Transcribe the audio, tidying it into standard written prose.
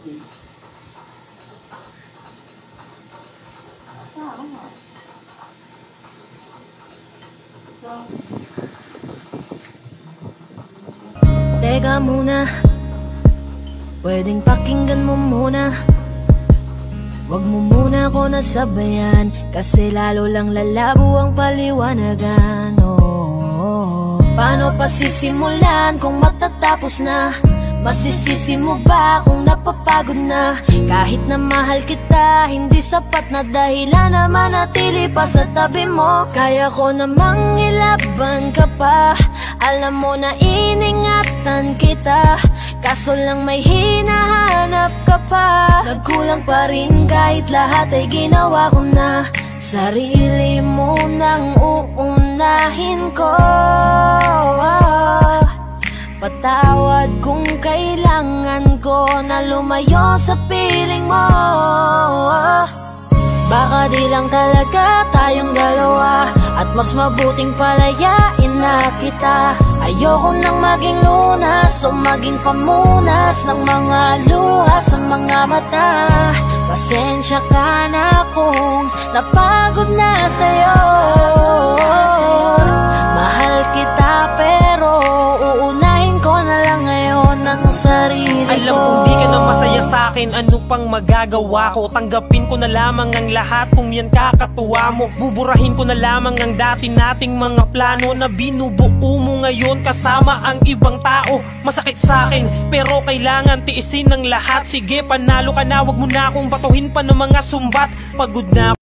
Teka muna, pwedeng pakinggan mo muna. Wag mo muna ako nasabayan, kasi lalo lang lalabo ang paliwanagan. Paano pa sisimulan kung matatapos na? Masisisi mo ba kung napapagod na? Kahit na mahal kita, hindi sapat na dahilan na manatili pa sa tabi mo. Kaya ko namang ilaban ka pa, alam mo na iningatan kita, kaso lang may hinahanap ka pa. Nagkulang pa rin kahit lahat ay ginawa ko na. Sarili mo nang uunahin ko. Patawad kung kailangan ko na lumayo sa piling mo. Baka di lang talaga tayong dalawa, at mas mabuting palayain na kita. Ayoko nang maging lunas o maging pamunas ng mga luha sa mga mata. Pasensya ka na kung napagod na sa'yo. Mahal kita pero uunahin ko na lang ngayon ang sarili ko. Alam kong di ka na masaya sa'kin, ano pang magagawa ko? Tanggapin ko na lamang ang lahat kung yan kakatuwa mo. Buburahin ko na lamang ang dati nating mga plano na binubuo mo ngayon kasama ang ibang tao. Masakit sa'kin pero kailangan tiisin ng lahat. Sige, panalo ka na, wag mo na akong batuhin pa ng mga sumbat. Pagod na